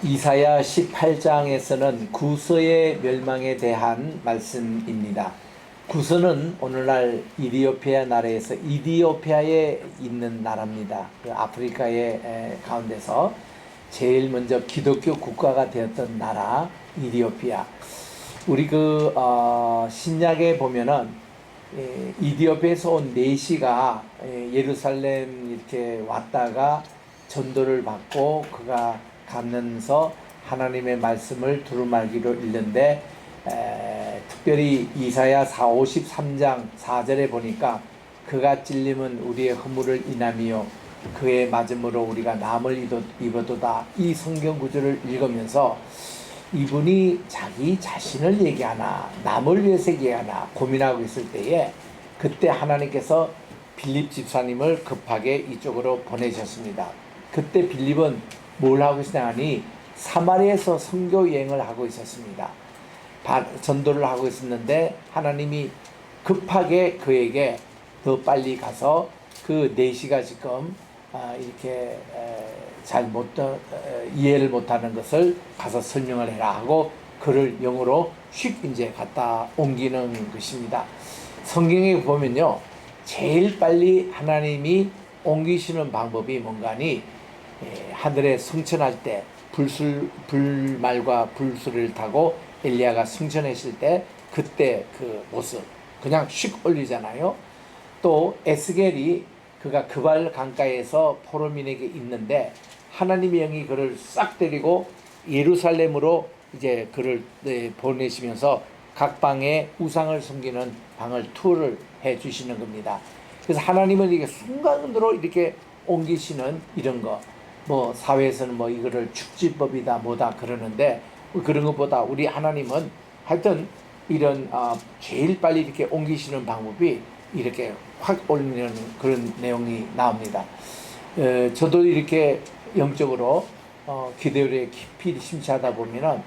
이사야 18장에서는 구서의 멸망에 대한 말씀입니다. 구서는 오늘날 이디오피아 나라에서 이디오피아에 있는 나라입니다. 그 아프리카의 가운데서 제일 먼저 기독교 국가가 되었던 나라 이디오피아. 우리 신약에 보면은 이디오피아에서 온 네시가 예루살렘 이렇게 왔다가 전도를 받고 그가 가면서 하나님의 말씀을 두루마기로 읽는데 특별히 이사야 53장 4절에 보니까 그가 찔림은 우리의 허물을 인함이요 그의 맞음으로 우리가 남을 입어도다. 이 성경 구절을 읽으면서 이분이 자기 자신을 얘기하나 남을 위해서 얘기하나 고민하고 있을 때에 그때 하나님께서 빌립 집사님을 급하게 이쪽으로 보내셨습니다. 그때 빌립은 뭘 하고 있었냐니 사마리아에서 선교 여행을 하고 있었습니다. 전도를 하고 있었는데 하나님이 급하게 그에게 더 빨리 가서 그 네시가 지금 이렇게 이해를 못하는 것을 가서 설명을 해라 하고 그를 영어로 휙 이제 갖다 옮기는 것입니다. 성경에 보면요, 제일 빨리 하나님이 옮기시는 방법이 뭔가니 하늘에 승천할 때 불말과 불수를 타고 엘리야가 승천했을 때 그때 그 모습 그냥 휙 올리잖아요. 또 에스겔이 그가 그발 강가에서 포로민에게 있는데 하나님의 영이 그를 싹 데리고 예루살렘으로 이제 그를 보내시면서 각 방에 우상을 섬기는 방을 투어를 해 주시는 겁니다. 그래서 하나님은 이게 순간으로 이렇게 옮기시는 이런 거, 뭐 사회에서는 뭐 이거를 축지법이다 뭐다 그러는데 그런 것보다 우리 하나님은 하여튼 이런 제일 빨리 이렇게 옮기시는 방법이 이렇게 확 올리는 그런 내용이 나옵니다. 저도 이렇게 영적으로 기도에 깊이 심취하다 보면은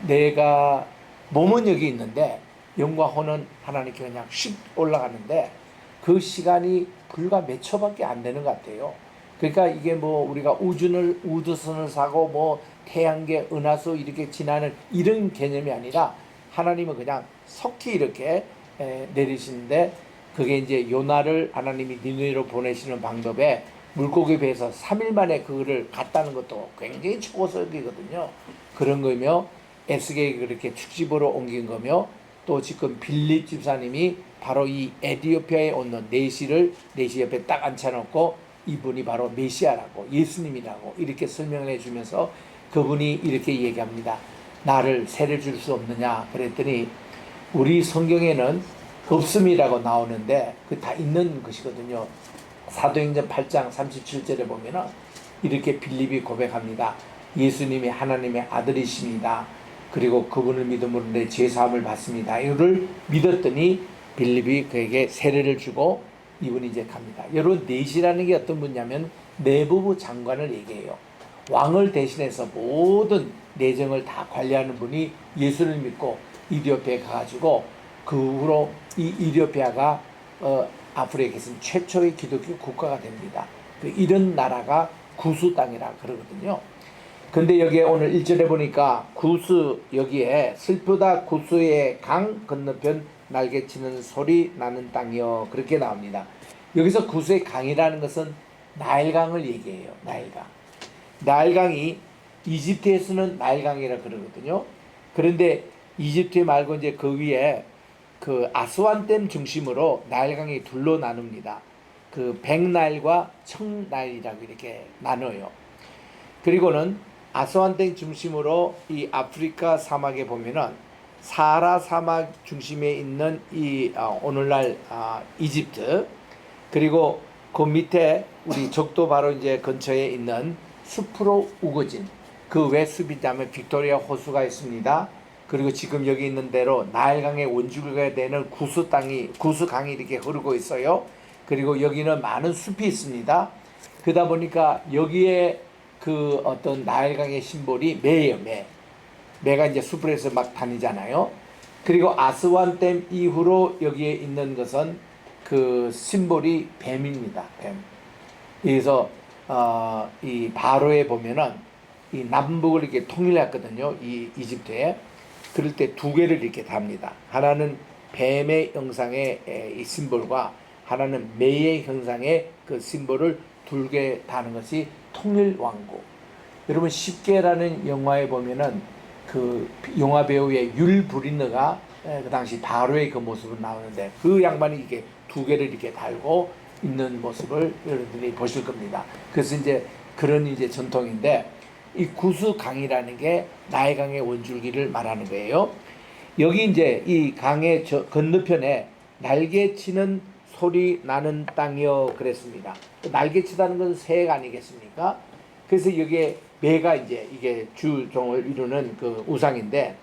내가 몸은 여기 있는데 영과 혼은 하나님께 그냥 휙 올라가는데 그 시간이 불과 몇 초밖에 안 되는 것 같아요. 그러니까 이게 뭐 우리가 우주선을 사고 뭐 태양계 은하수 이렇게 지나는 이런 개념이 아니라 하나님은 그냥 속히 이렇게 내리시는데 그게 이제 요나를 하나님이 니느웨로 보내시는 방법에 물고기 배에서 3일 만에 그거를 갔다는 것도 굉장히 초고속이거든요. 그런 거며 에스겔이 그렇게 축지보로 옮긴 거며 또 지금 빌립 집사님이 바로 이 에티오피아에 온 네시 옆에 딱 앉혀놓고 이분이 바로 메시아라고 예수님이라고 이렇게 설명을 해주면서 그분이 이렇게 얘기합니다. 나를 세례 줄 수 없느냐 그랬더니 우리 성경에는 없음이라고 나오는데 그 다 있는 것이거든요. 사도행전 8장 37절에 보면은 이렇게 빌립이 고백합니다. 예수님이 하나님의 아들이십니다. 그리고 그분을 믿음으로 내 죄사함을 받습니다. 이거를 믿었더니 빌립이 그에게 세례를 주고 이분이 이제 갑니다. 여러분 네시라는 게 어떤 분이냐면 내부부 장관을 얘기해요. 왕을 대신해서 모든 내정을 다 관리하는 분이 예수를 믿고 이디오피아에 가가지고 그 후로 이 이디오피아가 아프리카에 계신 최초의 기독교 국가가 됩니다. 이런 나라가 구스 땅이라 그러거든요. 근데 여기에 오늘 1절에 보니까 구스 여기에 슬프다 구스의 강 건너편 날개치는 소리 나는 땅이요 그렇게 나옵니다. 여기서 구스의 강이라는 것은 나일강을 얘기해요. 나일강이 이집트에서는 나일강이라 그러거든요. 그런데 이집트 말고 이제 그 위에 그 아스완댐 중심으로 나일강이 둘로 나눕니다. 그 백나일과 청나일이라고 이렇게 나눠요. 그리고는 아스완댐 중심으로 이 아프리카 사막에 보면은 사하라 사막 중심에 있는 이 오늘날 이집트 그리고 그 밑에 우리 적도 바로 이제 근처에 있는 숲으로 우거진 그 왜 숲이냐면 빅토리아 호수가 있습니다. 그리고 지금 여기 있는 대로 나일강의 원주가 되는 구스강이 이렇게 흐르고 있어요. 그리고 여기는 많은 숲이 있습니다. 그러다 보니까 여기에 그 어떤 나일강의 심볼이 매예요. 매가 이제 숲에서 막 다니잖아요. 그리고 아스완댐 이후로 여기에 있는 것은 그 심볼이 뱀입니다. 뱀. 그래서 이 바로에 보면은 이 남북을 이렇게 통일했거든요. 이 이집트에. 그럴 때 두 개를 이렇게 답니다. 하나는 뱀의 형상의 이 심볼과 하나는 매의 형상의 그 심볼을 둘게 다는 것이 통일왕국. 여러분 10개라는 영화에 보면은 그 영화 배우의 율 브린너가 그 당시 바로의 그 모습을 나오는데 그 양반이 이게 두 개를 이렇게 달고 있는 모습을 여러분들이 보실 겁니다. 그래서 이제 그런 이제 전통인데 이 구스강이라는 게 나일강의 원줄기를 말하는 거예요. 여기 이제 이 강의 건너편에 날개치는 소리 나는 땅이여 그랬습니다. 날개치다는 것은 새가 아니겠습니까? 그래서 여기에 매가 이제 이게 주종을 이루는 그 우상인데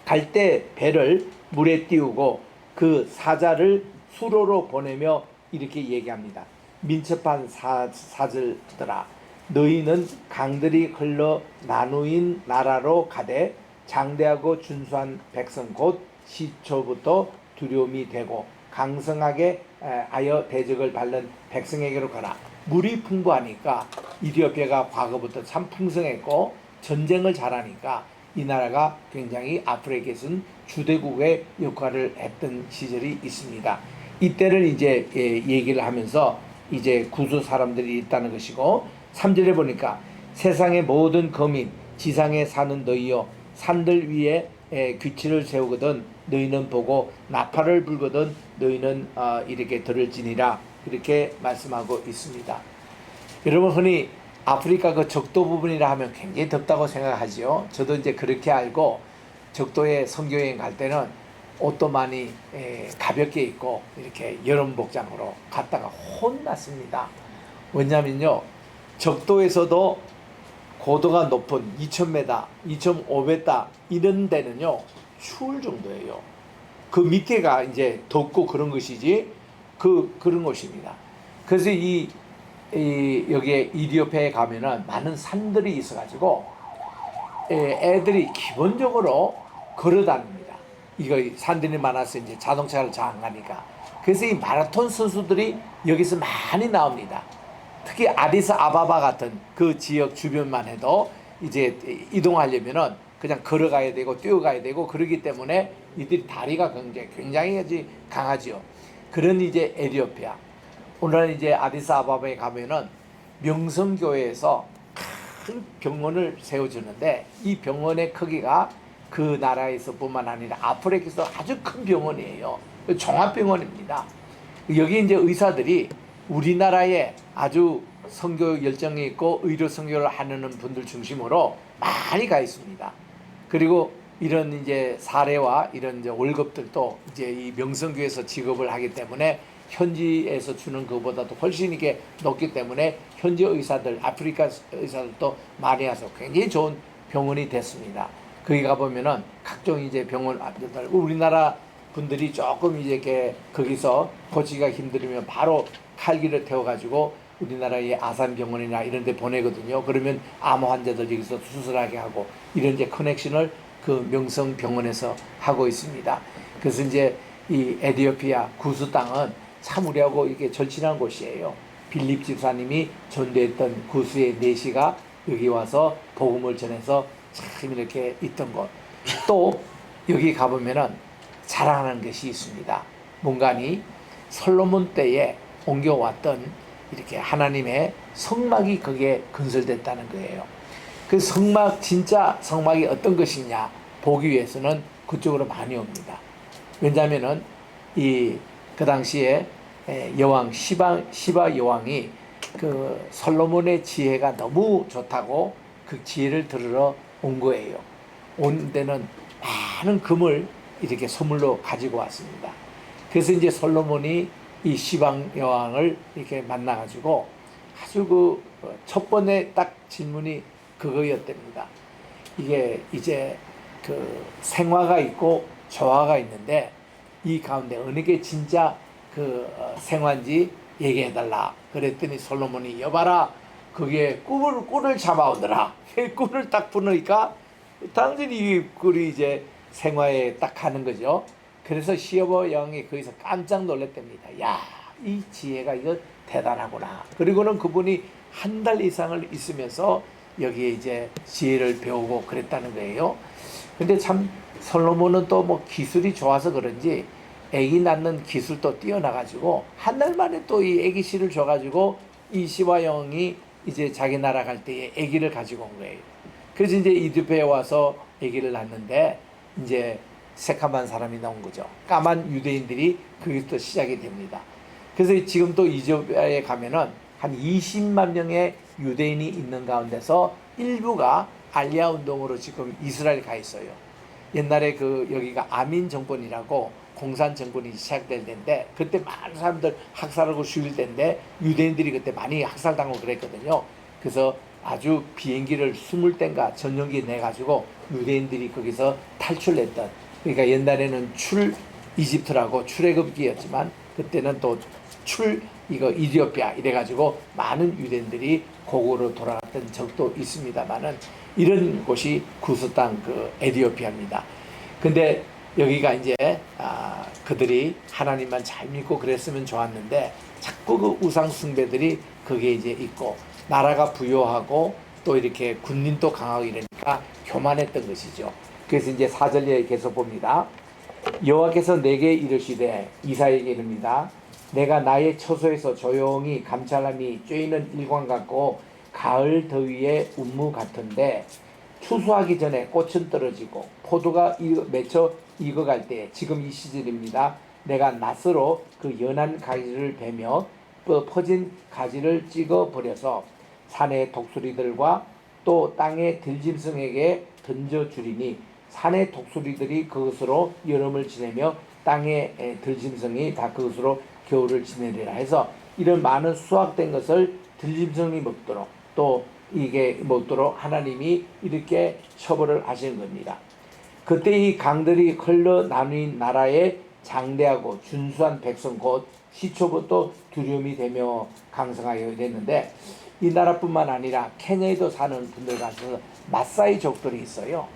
갈 때 배를 물에 띄우고 그 사자를 수로로 보내며 이렇게 얘기합니다. 민첩한 사절들아 너희는 강들이 흘러 나누인 나라로 가되 장대하고 준수한 백성 곧 시초부터 두려움이 되고 강성하게 하여 대적을 밟는 백성에게로 가라. 물이 풍부하니까 이디오피아가 과거부터 참 풍성했고 전쟁을 잘하니까 이 나라가 굉장히 아프리카에서는 주대국의 역할을 했던 시절이 있습니다. 이때를 이제 얘기를 하면서 이제 구수 사람들이 있다는 것이고 3절에 보니까 세상의 모든 거민 지상에 사는 너희여 산들 위에 규치를 세우거든 너희는 보고 나팔을 불거든 너희는 이렇게 들을지니라 이렇게 말씀하고 있습니다. 여러분 흔히 아프리카 그 적도 부분이라 하면 굉장히 덥다고 생각하지요. 저도 이제 그렇게 알고 적도에 선교여행 갈 때는 옷도 많이 가볍게 입고 이렇게 여름 복장으로 갔다가 혼났습니다. 왜냐면요 적도에서도 고도가 높은 2000m, 2500m 이런 데는요 추울 정도예요. 그 밑에가 이제 덥고 그런 것이지 그런 곳입니다. 그래서 여기에 이디오피아에 가면은 많은 산들이 있어가지고 애들이 기본적으로 걸어 다닙니다. 이거 산들이 많아서 이제 자동차를 잘 안 가니까. 그래서 이 마라톤 선수들이 여기서 많이 나옵니다. 특히 아디스 아바바 같은 그 지역 주변만 해도 이제 이동하려면은 그냥 걸어가야 되고 뛰어가야 되고 그러기 때문에 이들이 다리가 굉장히 강하지요. 그런 이제 에티오피아. 오늘은 이제 아디스 아바바에 가면은 명성교회에서 큰 병원을 세워주는데 이 병원의 크기가 그 나라에서뿐만 아니라 아프리카에서 아주 큰 병원이에요. 종합병원입니다. 여기 이제 의사들이 우리나라에 아주 선교 열정이 있고 의료 선교를 하는 분들 중심으로 많이 가 있습니다. 그리고 이런 이제 사례와 이런 이제 월급들도 이제 이 명성교에서 지급을 하기 때문에 현지에서 주는 것보다도 훨씬 이게 높기 때문에 현지 의사들, 아프리카 의사들도 많이 와서 굉장히 좋은 병원이 됐습니다. 거기 가보면은 각종 이제 병원, 우리나라 분들이 조금 이제 이렇게 거기서 고치기가 힘들면 바로 칼기를 태워가지고 우리나라의 아산병원이나 이런 데 보내거든요. 그러면 암 환자들 여기서 수술하게 하고 이런 이제 커넥션을 그 명성병원에서 하고 있습니다. 그래서 이제 이 에티오피아 구스 땅은 참 우리하고 이게 절친한 곳이에요. 빌립 집사님이 전도했던 구스의 내시가 여기 와서 복음을 전해서 참 이렇게 있던 곳. 또 여기 가보면은 자랑하는 것이 있습니다. 뭔가니 솔로몬 때에 옮겨왔던 이렇게 하나님의 성막이 거기에 건설됐다는 거예요. 그 성막, 진짜 성막이 어떤 것이냐 보기 위해서는 그쪽으로 많이 옵니다. 왜냐하면은 그 당시에 여왕 시바 여왕이 그 솔로몬의 지혜가 너무 좋다고 그 지혜를 들으러 온 거예요. 온 데는 많은 금을 이렇게 선물로 가지고 왔습니다. 그래서 이제 솔로몬이 이 시방 여왕을 이렇게 만나가지고 아주 그 첫 번째 딱 질문이 그거였답니다. 이게 이제 그 생화가 있고 조화가 있는데 이 가운데 어느 게 진짜 그 생화인지 얘기해달라. 그랬더니 솔로몬이 여봐라 거기에 꿀을 잡아오더라. 꿀을 딱 부으니까 당연히 이 꿀이 이제 생화에 딱 가는 거죠. 그래서 시바 여왕이 거기서 깜짝 놀랐답니다. 야, 이 지혜가 이거 대단하구나. 그리고는 그분이 한 달 이상을 있으면서 여기에 이제 지혜를 배우고 그랬다는 거예요. 근데 참 솔로몬은 또 뭐 기술이 좋아서 그런지 아기 낳는 기술도 뛰어나가지고 한 달 만에 또 이 아기 씨를 줘가지고 이 시와 영이 이제 자기 나라 갈 때에 아기를 가지고 온 거예요. 그래서 이제 이디오피아에 와서 아기를 낳는데 이제 새카만 사람이 나온 거죠. 까만 유대인들이 거기서 시작이 됩니다. 그래서 지금 또 이디오피아에 가면은 한 20만 명의 유대인이 있는 가운데서 일부가 알리아 운동으로 지금 이스라엘 가 있어요. 옛날에 그 여기가 아민 정권이라고 공산 정권이 시작될 때인데 그때 많은 사람들 학살하고 죽일 때인데 유대인들이 그때 많이 학살당하고 그랬거든요. 그래서 아주 비행기를 20대인가 전용기 내가지고 유대인들이 거기서 탈출했던, 그러니까 옛날에는 출 이집트라고 출애굽기였지만 그때는 또 출 이거 이디오피아 이래가지고 많은 유대인들이 고국으로 돌아갔던 적도 있습니다만은 이런 곳이 구스 땅 그 에디오피아입니다. 근데 여기가 이제 그들이 하나님만 잘 믿고 그랬으면 좋았는데 자꾸 그 우상 숭배들이 거기에 이제 있고 나라가 부유하고 또 이렇게 군림도 강하고 이러니까 교만했던 것이죠. 그래서 이제 4절에 계속 봅니다. 여호와께서 내게 이르시되, 이사야에게 이릅니다. 내가 나의 처소에서 조용히 감찰함이 쬐이는 일광 같고 가을 더위에 운무 같은데 추수하기 전에 꽃은 떨어지고 포도가 맺혀 익어갈 때 지금 이 시절입니다. 내가 낫으로 그 연한 가지를 베며 퍼진 가지를 찍어버려서 산의 독수리들과 또 땅의 들짐승에게 던져주리니 산의 독수리들이 그것으로 여름을 지내며 땅의 들짐승이 다 그것으로 겨울을 지내리라 해서 이런 많은 수확된 것을 들짐승이 먹도록 또 이게 먹도록 하나님이 이렇게 처벌을 하시는 겁니다. 그때 이 강들이 흘러 나누인 나라에 장대하고 준수한 백성 곧 시초부터 두려움이 되며 강성하여 이랬는데 이 나라뿐만 아니라 케냐에도 사는 분들 가서 마사이족들이 있어요.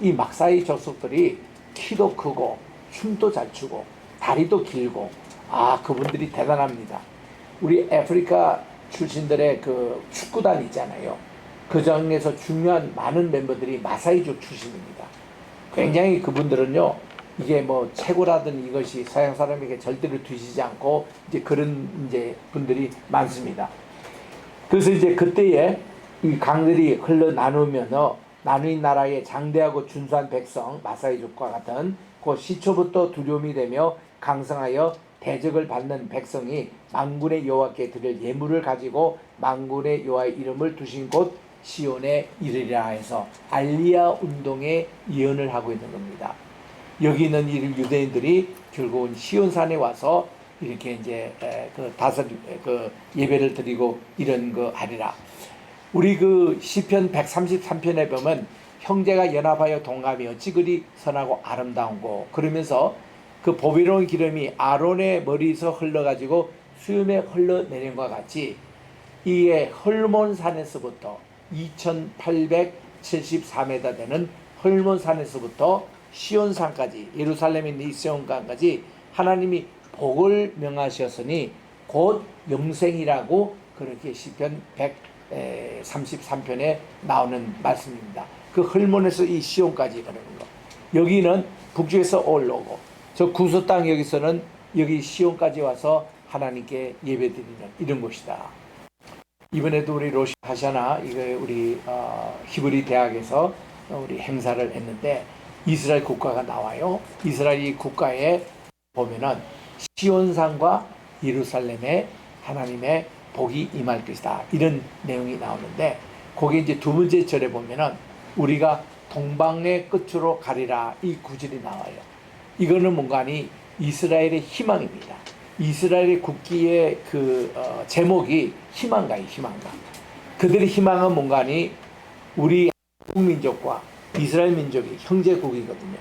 이 마사이 족속들이 키도 크고 춤도 잘 추고 다리도 길고 그분들이 대단합니다. 우리 아프리카 출신들의 그 축구단 있잖아요. 그 중에서 중요한 많은 멤버들이 마사이족 출신입니다. 굉장히 그분들은요, 이게 뭐 체구라든 이것이 서양 사람에게 절대로 뒤지지 않고 이제 그런 이제 분들이 많습니다. 그래서 이제 그때에 이 강들이 흘러 나누면서 나누인 나라의 장대하고 준수한 백성 마사이족과 같은 그 시초부터 두려움이 되며 강성하여 대적을 받는 백성이 만군의 여호와께 드릴 예물을 가지고 만군의 여호와의 이름을 두신 곳 시온에 이르리라 해서 알리아 운동의 예언을 하고 있는 겁니다. 여기 있는 유대인들이 결국은 시온산에 와서 이렇게 이제 그 예배를 드리고 이런 거 하리라. 우리 그 시편 133편에 보면 형제가 연합하여 동감이 어찌 그리 선하고 아름다운고 그러면서 그 보배로운 기름이 아론의 머리에서 흘러가지고 수염에 흘러내린 것과 같이 이게 헐몬산에서부터 2874m 되는 헐몬산에서부터 시온산까지 예루살렘에 있는 이 시온산까지 하나님이 복을 명하셨으니 곧 영생이라고 그렇게 시편 133편에 나오는 말씀입니다. 그 헐몬에서 이 시온까지 그러는 거. 여기는 북쪽에서 올라오고 저 구스 땅 여기서는 여기 시온까지 와서 하나님께 예배드리는 이런 곳이다. 이번에도 우리 로시 하샤나 이거 우리 히브리 대학에서 우리 행사를 했는데 이스라엘 국가가 나와요. 이스라엘 국가에 보면은 시온산과 예루살렘에 하나님의 복이 임할 것이다. 이런 내용이 나오는데 거기 이제 두 번째 절에 보면은 우리가 동방의 끝으로 가리라 이 구절이 나와요. 이거는 뭔가니 이스라엘의 희망입니다. 이스라엘의 국기의 그 제목이 희망가예요. 희망가. 그들의 희망은 뭔가니 우리 한국 민족과 이스라엘 민족이 형제국이거든요.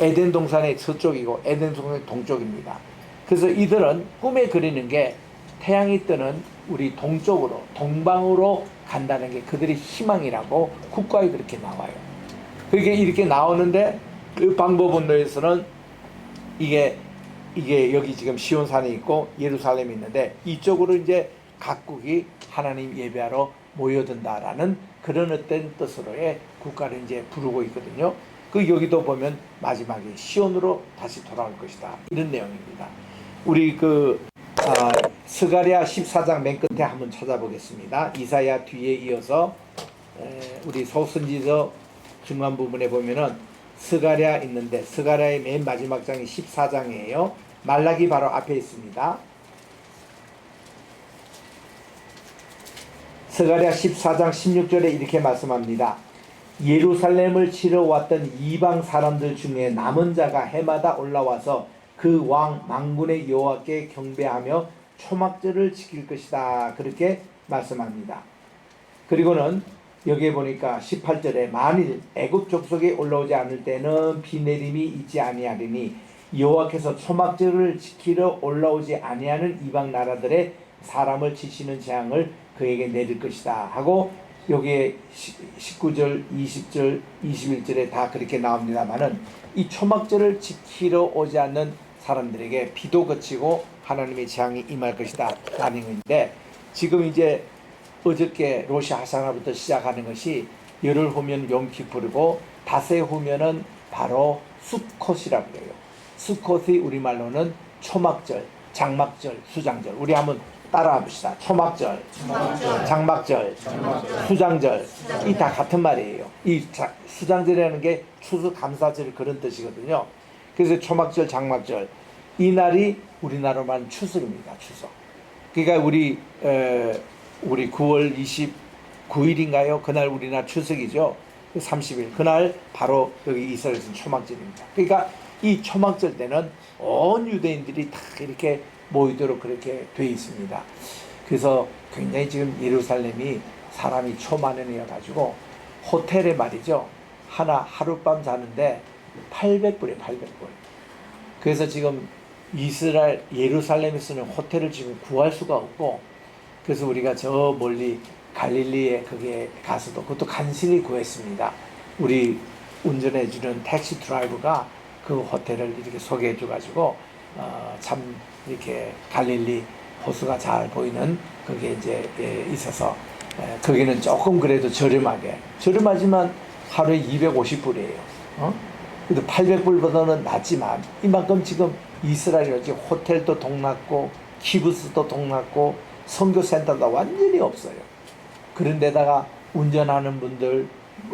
에덴 동산의 서쪽이고 에덴 동산의 동쪽입니다. 그래서 이들은 꿈에 그리는 게 태양이 뜨는 우리 동쪽으로 동방으로 간다는 게 그들의 희망이라고 국가에 그렇게 나와요. 그게 이렇게 나오는데 그 방법론에서는 이게 여기 지금 시온산이 있고 예루살렘이 있는데 이쪽으로 이제 각국이 하나님 예배하러 모여든다라는 그런 어떤 뜻으로의 국가를 이제 부르고 있거든요. 그 여기도 보면 마지막에 시온으로 다시 돌아올 것이다, 이런 내용입니다. 우리 스가랴 14장 맨 끝에 한번 찾아보겠습니다. 이사야 뒤에 이어서 우리 소선지서 중간 부분에 보면은 스가랴 있는데, 스가랴의 맨 마지막 장이 14장이에요. 말라기 바로 앞에 있습니다. 스가랴 14장 16절에 이렇게 말씀합니다. 예루살렘을 치러 왔던 이방 사람들 중에 남은 자가 해마다 올라와서 그 왕 만군의 여호와께 경배하며 초막절을 지킬 것이다, 그렇게 말씀합니다. 그리고는 여기에 보니까 18절에 만일 애굽 족속에 올라오지 않을 때는 비 내림이 있지 아니하리니 여호와께서 초막절을 지키러 올라오지 아니하는 이방 나라들의 사람을 치시는 재앙을 그에게 내릴 것이다 하고, 여기에 19절, 20절, 21절에 다 그렇게 나옵니다만은 이 초막절을 지키러 오지 않는 사람들에게 비도 그치고 하나님의 재앙이 임할 것이다 라는 건데, 지금 이제 어저께 로시 하사나부터 시작하는 것이 열흘 후면 용키푸르고 닷새 후면은 바로 수콧이라고 해요. 수콧이 우리말로는 초막절, 장막절, 수장절. 우리 한번 따라 봅시다. 초막절, 장막절, 수장절. 이 다 같은 말이에요. 이 수장절이라는 게 추수감사절 그런 뜻이거든요. 그래서 초막절, 장막절, 이 날이 우리나라로 말하는 추석입니다. 추석. 그러니까 우리 9월 29일인가요? 그날 우리나라 추석이죠. 30일. 그날 바로 여기 이스라엘에서는 초막절입니다. 그러니까 이 초막절 때는 온 유대인들이 다 이렇게 모이도록 그렇게 되어 있습니다. 그래서 굉장히 지금 예루살렘이 사람이 초만원이어 가지고 호텔에 말이죠, 하룻밤 자는데 800불이에요. 800불. 그래서 지금 이스라엘 예루살렘에서는 호텔을 지금 구할 수가 없고, 그래서 우리가 저 멀리 갈릴리에 거기에 가서도 그것도 간신히 구했습니다. 우리 운전해주는 택시 드라이버가 그 호텔을 이렇게 소개해 줘가지고 참 이렇게 갈릴리 호수가 잘 보이는 거기에 이제 있어서 거기는 조금 그래도 저렴하지만 하루에 250불이에요. 그래도 800불보다는 낫지만 이만큼 지금 이스라엘이 호텔도 동났고 키부스도 동났고 선교센터가 완전히 없어요. 그런데다가 운전하는 분들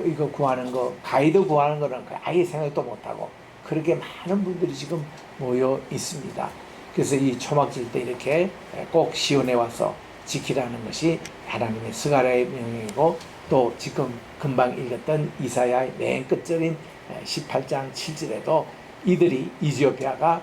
이거 구하는 거, 가이드 구하는 거는 아예 생각도 못하고 그렇게 많은 분들이 지금 모여 있습니다. 그래서 이 초막절 때 이렇게 꼭 시온에 와서 지키라는 것이 하나님의 스가랴의 명령이고, 또 지금 금방 읽었던 이사야의 맨 끝절인 18장 7절에도 이들이 이디오피아가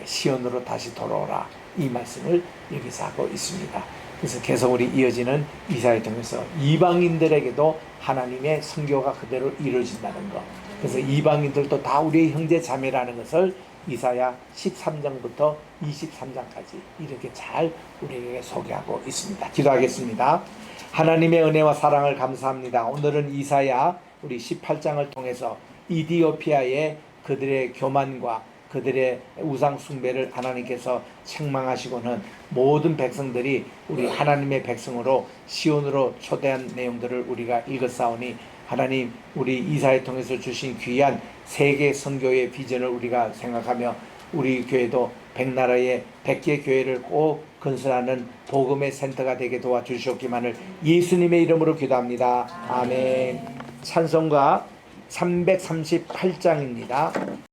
시온으로 다시 돌아오라, 이 말씀을 여기서 하고 있습니다. 그래서 계속 우리 이어지는 이사야를 통해서 이방인들에게도 하나님의 선교가 그대로 이루어진다는 것, 그래서 이방인들도 다 우리의 형제 자매라는 것을 이사야 13장부터 23장까지 이렇게 잘 우리에게 소개하고 있습니다. 기도하겠습니다. 하나님의 은혜와 사랑을 감사합니다. 오늘은 이사야 우리 18장을 통해서 이디오피아의 그들의 교만과 그들의 우상 숭배를 하나님께서 책망하시고는 모든 백성들이 우리 하나님의 백성으로 시온으로 초대한 내용들을 우리가 읽었사오니, 하나님 우리 이사야 통해서 주신 귀한 세계 선교의 비전을 우리가 생각하며 우리 교회도 100나라의 100개 교회를 꼭 건설하는 복음의 센터가 되게 도와주시옵기만을 예수님의 이름으로 기도합니다. 아멘. 찬송가 338장입니다.